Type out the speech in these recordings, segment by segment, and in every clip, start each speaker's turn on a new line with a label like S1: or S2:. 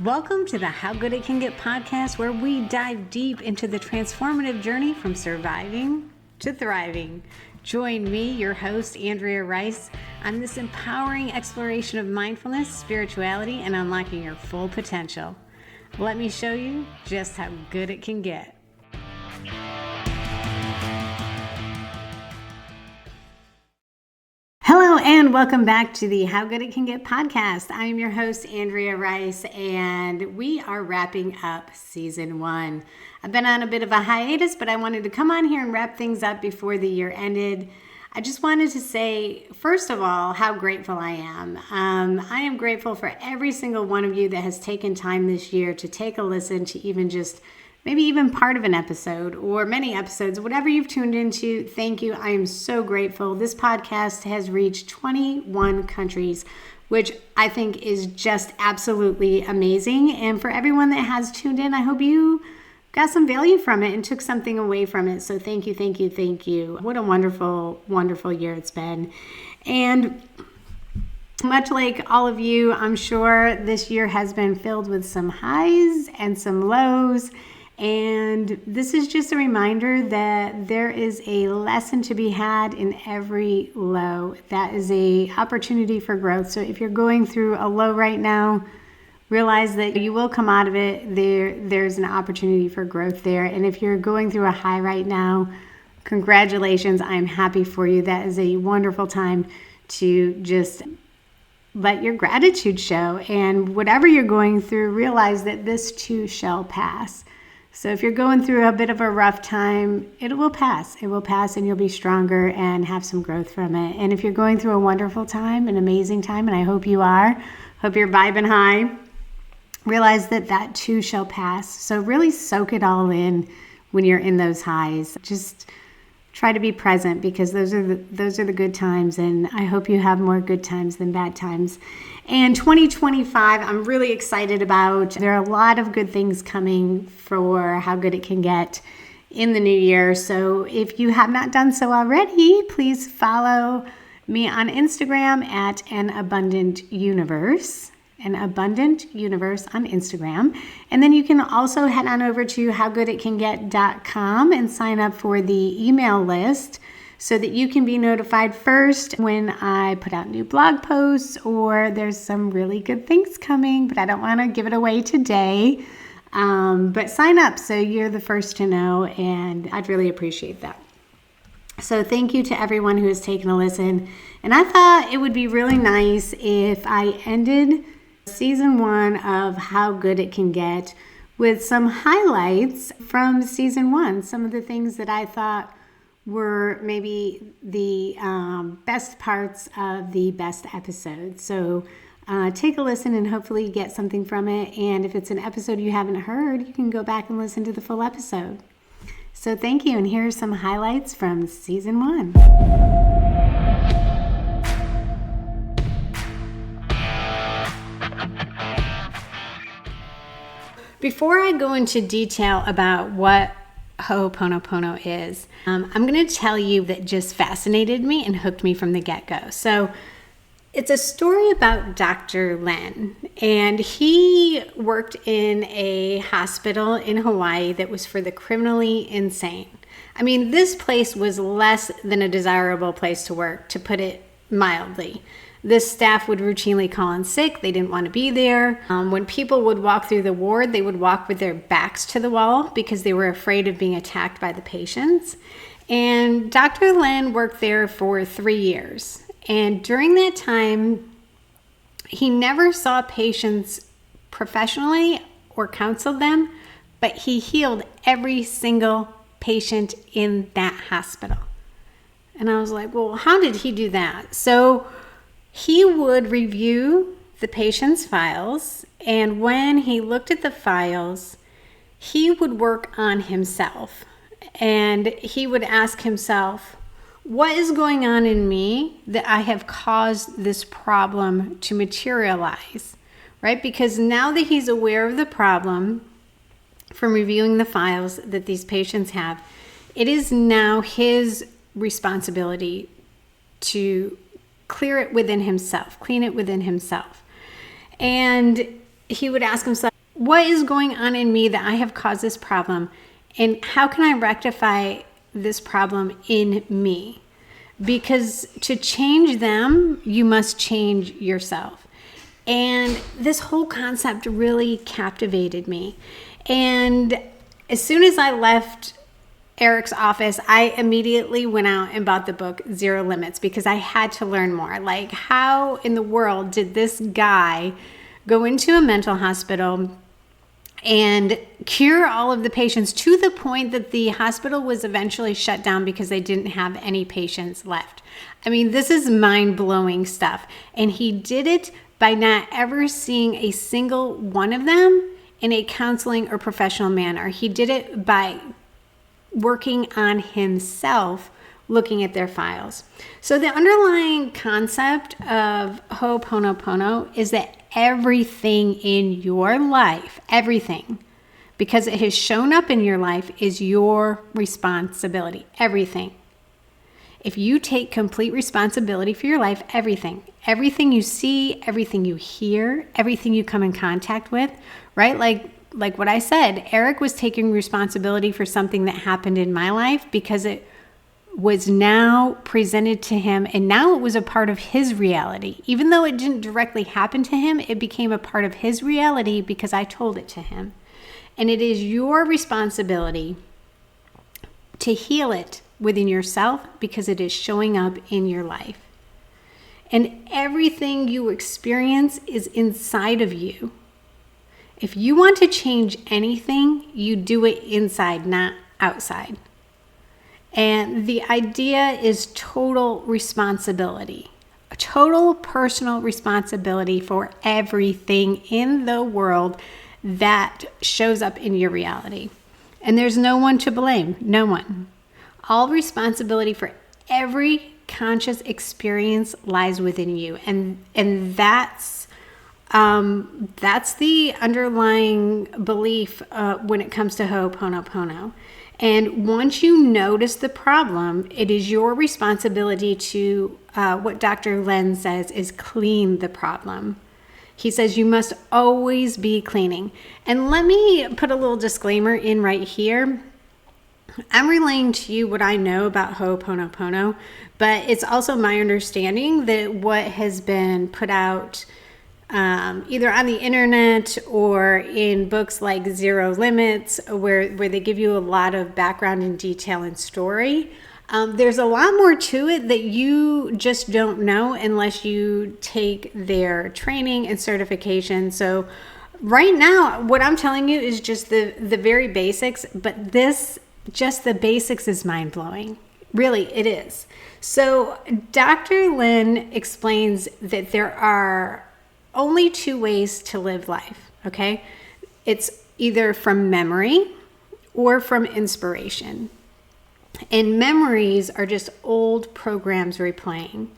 S1: Welcome to the How Good It Can Get podcast, where we dive deep into the transformative journey from surviving to thriving. Join me, your host, Andrea Rice, on this empowering exploration of mindfulness, spirituality, and unlocking your full potential. Let me show you just how good it can get. Hello and welcome back to the How Good It Can Get podcast. I am your host, Andrea Rice, and we are wrapping up season 1. I've been on a bit of a hiatus, but I wanted to come on here and wrap things up before the year ended. I just wanted to say, first of all, how grateful I am. I am grateful for every single one of you that has taken time this year to take a listen to even just maybe even part of an episode or many episodes, whatever you've tuned into. Thank you. I am so grateful. This podcast has reached 21 countries, which I think is just absolutely amazing. And for everyone that has tuned in, I hope you got some value from it and took something away from it. So thank you, thank you, thank you. What a wonderful, wonderful year it's been. And much like all of you, I'm sure this year has been filled with some highs and some lows. And this is just a reminder that there is a lesson to be had in every low. That is an opportunity for growth. So if you're going through a low right now, realize that you will come out of it. There's an opportunity for growth there. And if you're going through a high right now, congratulations. I'm happy for you. That is a wonderful time to just let your gratitude show. And whatever you're going through, realize that this too shall pass. So if you're going through a bit of a rough time, it will pass. It will pass and you'll be stronger and have some growth from it. And if you're going through a wonderful time, an amazing time, and I hope you are, hope you're vibing high, realize that that too shall pass. So really soak it all in when you're in those highs. Just try to be present because those are the good times, and I hope you have more good times than bad times. And 2025, I'm really excited about. There are a lot of good things coming for How Good It Can Get in the new year. So if you have not done so already, please follow me on Instagram at An Abundant Universe on Instagram. And then you can also head on over to howgooditcanget.com and sign up for the email list so that you can be notified first when I put out new blog posts or there's some really good things coming, but I don't want to give it away today. But sign up so you're the first to know, and I'd really appreciate that. So thank you to everyone who has taken a listen. And I thought it would be really nice if I ended season 1 of How Good It Can Get with some highlights from season 1. Some of the things that I thought were maybe the best parts of the best episodes. So take a listen and hopefully get something from it. And if it's an episode you haven't heard, you can go back and listen to the full episode. So thank you. And here are some highlights from season 1. Before I go into detail about what Ho'oponopono is, I'm going to tell you that just fascinated me and hooked me from the get-go. So it's a story about Dr. Len, and he worked in a hospital in Hawaii that was for the criminally insane. I mean, this place was less than a desirable place to work, to put it mildly. This staff would routinely call in sick. They didn't want to be there. When people would walk through the ward, they would walk with their backs to the wall because they were afraid of being attacked by the patients. And Dr. Len worked there for 3 years. And during that time, he never saw patients professionally or counseled them, but he healed every single patient in that hospital. And I was like, well, how did he do that? So he would review the patient's files, and when he looked at the files, he would work on himself. And he would ask himself, what is going on in me that I have caused this problem to materialize, right? Because now that he's aware of the problem from reviewing the files that these patients have, it is now his responsibility to clear it within himself, clean it within himself. And he would ask himself, what is going on in me that I have caused this problem? And how can I rectify this problem in me? Because to change them, you must change yourself. And this whole concept really captivated me. And as soon as I left Eric's office, I immediately went out and bought the book Zero Limits, because I had to learn more. Like, how in the world did this guy go into a mental hospital and cure all of the patients, to the point that the hospital was eventually shut down because they didn't have any patients left? I mean, this is mind-blowing stuff. And he did it by not ever seeing a single one of them in a counseling or professional manner. He did it by working on himself, looking at their files. So the underlying concept of Ho'oponopono is that everything in your life, everything, because it has shown up in your life, is your responsibility. Everything. If you take complete responsibility for your life, everything you see, everything you hear, everything you come in contact with, right? Like what I said, Eric was taking responsibility for something that happened in my life because it was now presented to him, and now it was a part of his reality. Even though it didn't directly happen to him, it became a part of his reality because I told it to him. And it is your responsibility to heal it within yourself, because it is showing up in your life. And everything you experience is inside of you. If you want to change anything, you do it inside, not outside. And the idea is total responsibility, a total personal responsibility for everything in the world that shows up in your reality. And there's no one to blame, no one. All responsibility for every conscious experience lies within you. And that's the underlying belief when it comes to Ho'oponopono. And once you notice the problem, it is your responsibility to, what Dr. Len says, is clean the problem. He says you must always be cleaning. And let me put a little disclaimer in right here. I'm relaying to you what I know about Ho'oponopono, but it's also my understanding that what has been put out either on the internet or in books like Zero Limits, where they give you a lot of background and detail and story. There's a lot more to it that you just don't know unless you take their training and certification. So right now, what I'm telling you is just the very basics, but just the basics is mind-blowing. Really, it is. So Dr. Lin explains that there are only two ways to live life, okay? It's either from memory or from inspiration. And memories are just old programs replaying.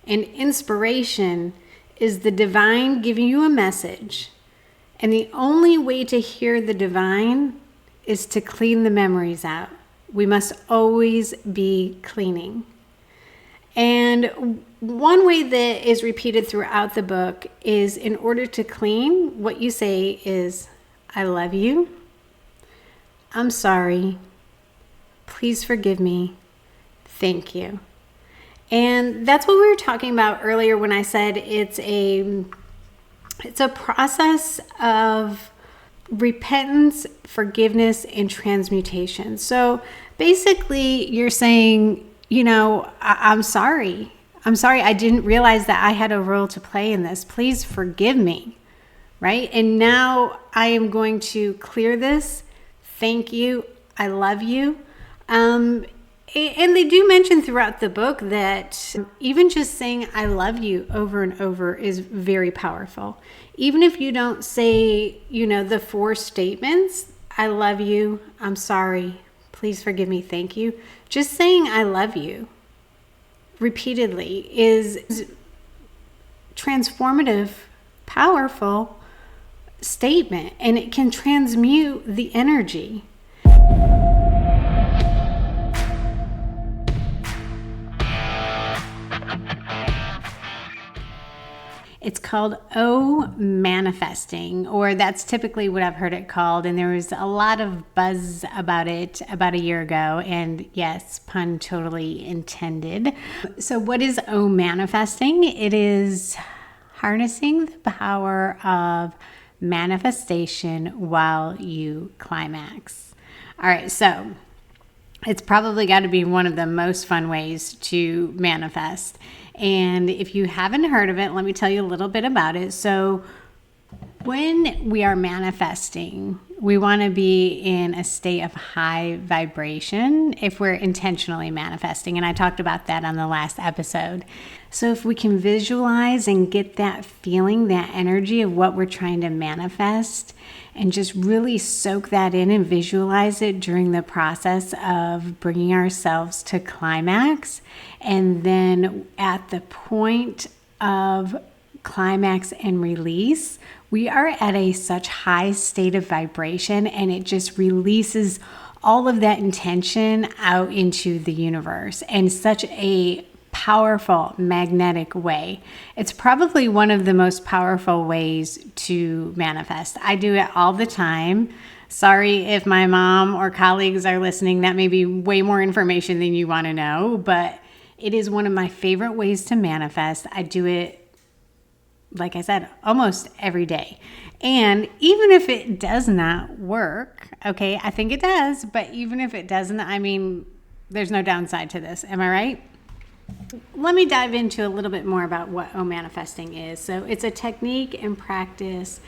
S1: And inspiration is the divine giving you a message. And the only way to hear the divine is to clean the memories out. We must always be cleaning. And one way that is repeated throughout the book is, in order to clean, what you say is, I love you, I'm sorry, please forgive me, thank you. And that's what we were talking about earlier when I said it's a process of repentance, forgiveness, and transmutation. So basically you're saying, I'm sorry. I didn't realize that I had a role to play in this. Please forgive me, right? And now I am going to clear this. Thank you. I love you. And they do mention throughout the book that even just saying I love you over and over is very powerful. Even if you don't say, the 4 statements, I love you, I'm sorry, please forgive me, thank you. Just saying I love you repeatedly is transformative, powerful statement, and it can transmute the energy. It's called O manifesting, or that's typically what I've heard it called. And there was a lot of buzz about it about a year ago. And yes, pun totally intended. So, what is O manifesting? It is harnessing the power of manifestation while you climax. All right, so it's probably got to be one of the most fun ways to manifest. And if you haven't heard of it, let me tell you a little bit about it. So, when we are manifesting, we want to be in a state of high vibration if we're intentionally manifesting. And I talked about that on the last episode. So if we can visualize and get that feeling, that energy of what we're trying to manifest, and just really soak that in and visualize it during the process of bringing ourselves to climax. And then at the point of climax and release, we are at a such high state of vibration, and it just releases all of that intention out into the universe in such a powerful magnetic way. It's probably one of the most powerful ways to manifest. I do it all the time. Sorry if my mom or colleagues are listening. That may be way more information than you want to know, but it is one of my favorite ways to manifest. I do it, like I said, almost every day. And even if it does not work, okay, I think it does, but even if it doesn't, I mean, there's no downside to this. Am I right? Let me dive into a little bit more about what O manifesting is. So it's a technique and practice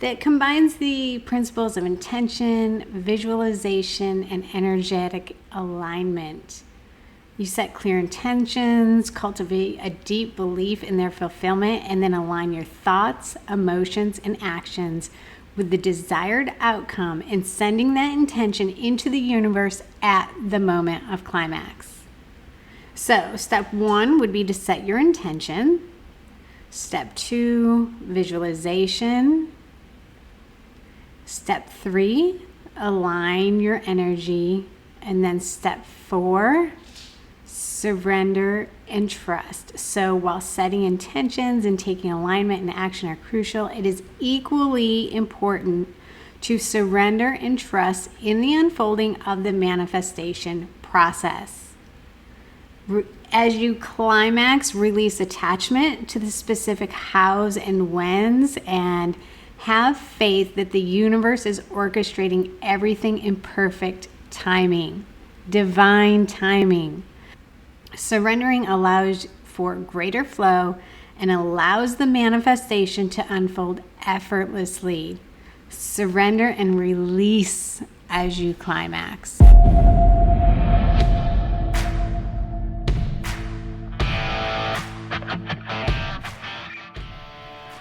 S1: that combines the principles of intention, visualization, and energetic alignment. You set clear intentions, cultivate a deep belief in their fulfillment, and then align your thoughts, emotions, and actions with the desired outcome and sending that intention into the universe at the moment of climax. So, step 1 would be to set your intention. Step 2, visualization. Step 3, align your energy. And then step 4, surrender and trust. So while setting intentions and taking alignment and action are crucial, it is equally important to surrender and trust in the unfolding of the manifestation process. As you climax, release attachment to the specific hows and whens, and have faith that the universe is orchestrating everything in perfect timing, divine timing. Surrendering allows for greater flow and allows the manifestation to unfold effortlessly. Surrender and release as you climax.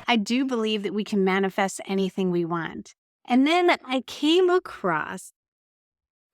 S1: I do believe that we can manifest anything we want. And then I came across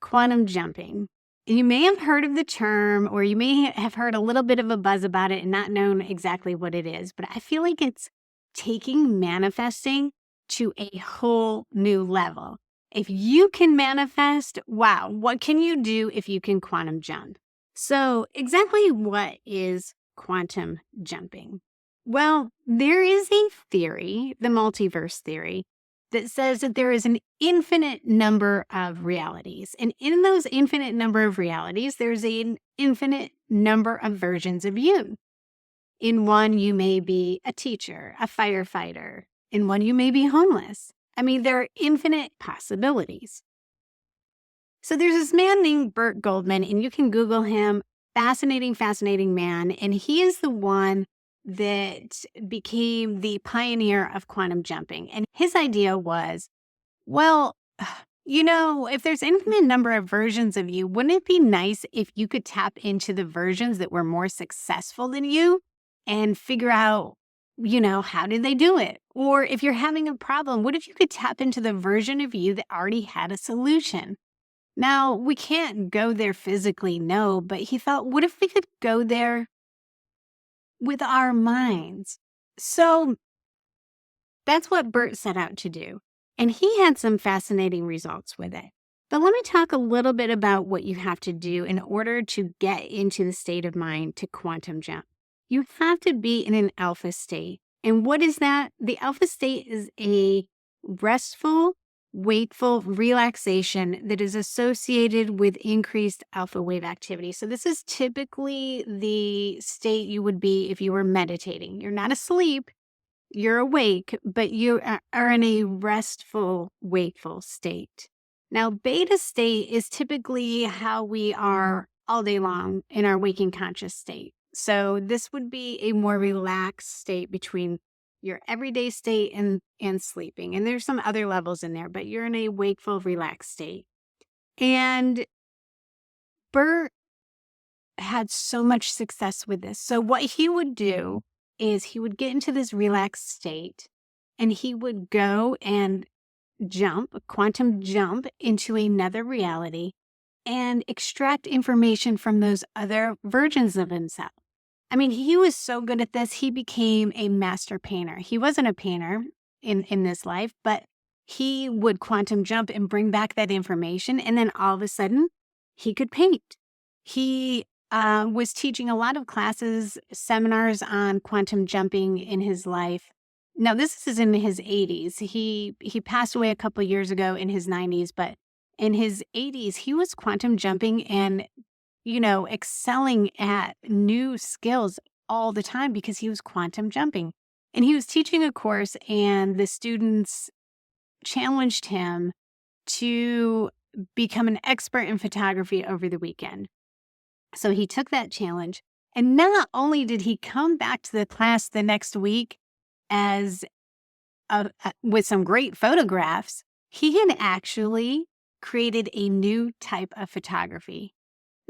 S1: quantum jumping. You may have heard of the term, or you may have heard a little bit of a buzz about it and not known exactly what it is, but I feel like it's taking manifesting to a whole new level. If you can manifest, wow, what can you do if you can quantum jump? So exactly what is quantum jumping? Well, there is a theory, the multiverse theory, that says that there is an infinite number of realities. And in those infinite number of realities, there's an infinite number of versions of you. In one, you may be a teacher, a firefighter. In one, you may be homeless. I mean, there are infinite possibilities. So there's this man named Burt Goldman, and you can Google him. Fascinating, fascinating man. And he is the one that became the pioneer of quantum jumping. And his idea was, well, if there's infinite number of versions of you, wouldn't it be nice if you could tap into the versions that were more successful than you and figure out, how did they do it? Or if you're having a problem, what if you could tap into the version of you that already had a solution? Now, we can't go there physically, no, but he thought, what if we could go there with our minds? So that's what Burt set out to do. And he had some fascinating results with it. But let me talk a little bit about what you have to do in order to get into the state of mind to quantum jump. You have to be in an alpha state. And what is that? The alpha state is a restful, wakeful relaxation that is associated with increased alpha wave activity. So this is typically the state you would be if you were meditating. You're not asleep, you're awake, but you are in a restful, wakeful state. Now, beta state is typically how we are all day long in our waking conscious state. So this would be a more relaxed state between your everyday state and sleeping. And there's some other levels in there, but you're in a wakeful, relaxed state. And Bert had so much success with this. So what he would do is he would get into this relaxed state and he would go and quantum jump into another reality and extract information from those other versions of himself. I mean, he was so good at this, he became a master painter. He wasn't a painter in this life, but he would quantum jump and bring back that information. And then all of a sudden, he could paint. He was teaching a lot of classes, seminars on quantum jumping in his life. Now, this is in his 80s. He passed away a couple of years ago in his 90s, but in his 80s, he was quantum jumping and excelling at new skills all the time because he was quantum jumping. And he was teaching a course and the students challenged him to become an expert in photography over the weekend. So he took that challenge. And not only did he come back to the class the next week as with some great photographs, he had actually created a new type of photography.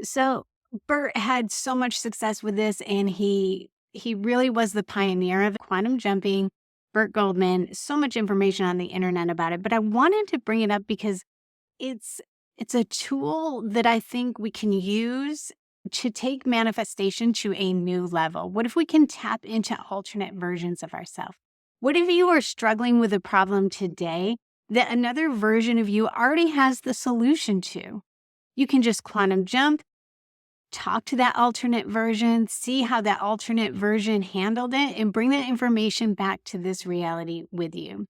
S1: So Bert had so much success with this, and he really was the pioneer of quantum jumping. Bert Goldman, so much information on the internet about it, but I wanted to bring it up because it's a tool that I think we can use to take manifestation to a new level. What if we can tap into alternate versions of ourselves? What if you are struggling with a problem today that another version of you already has the solution to? You can just quantum jump, talk to that alternate version, see how that alternate version handled it, and bring that information back to this reality with you.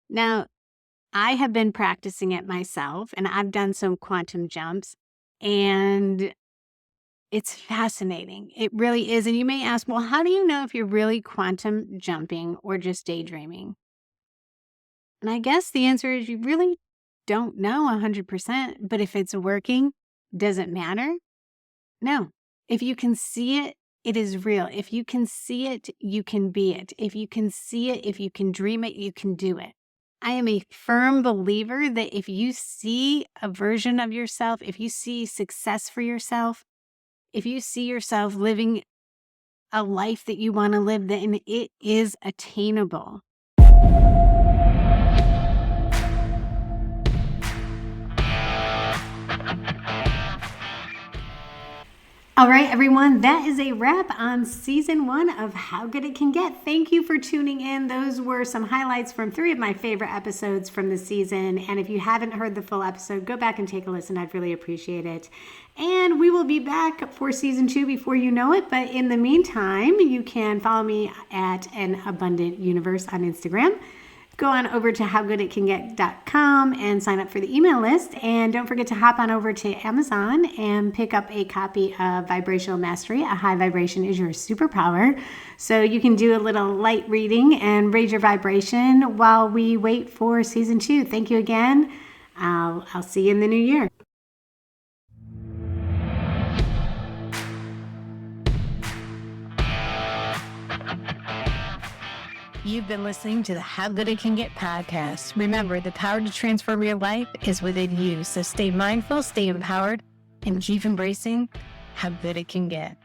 S1: Now, I have been practicing it myself, and I've done some quantum jumps, and it's fascinating. It really is. And you may ask, well, how do you know if you're really quantum jumping or just daydreaming? And I guess the answer is you really don't know 100%, but if it's working, does it matter? No. If you can see it, it is real. If you can see it, you can be it. If you can see it, if you can dream it, you can do it. I am a firm believer that if you see a version of yourself, if you see success for yourself, if you see yourself living a life that you want to live, then it is attainable. All right, everyone, that is a wrap on season 1 of How Good It Can Get. Thank you for tuning in. Those were some highlights from 3 of my favorite episodes from the season. And if you haven't heard the full episode, go back and take a listen. I'd really appreciate it. And we will be back for season 2 before you know it. But in the meantime, you can follow me at An Abundant Universe on Instagram. Go on over to howgooditcanget.com and sign up for the email list. And don't forget to hop on over to Amazon and pick up a copy of Vibrational Mastery. A high vibration is your superpower. So you can do a little light reading and raise your vibration while we wait for season 2. Thank you again. I'll see you in the new year. You've been listening to the How Good It Can Get podcast. Remember, the power to transform your life is within you. So stay mindful, stay empowered, and keep embracing how good it can get.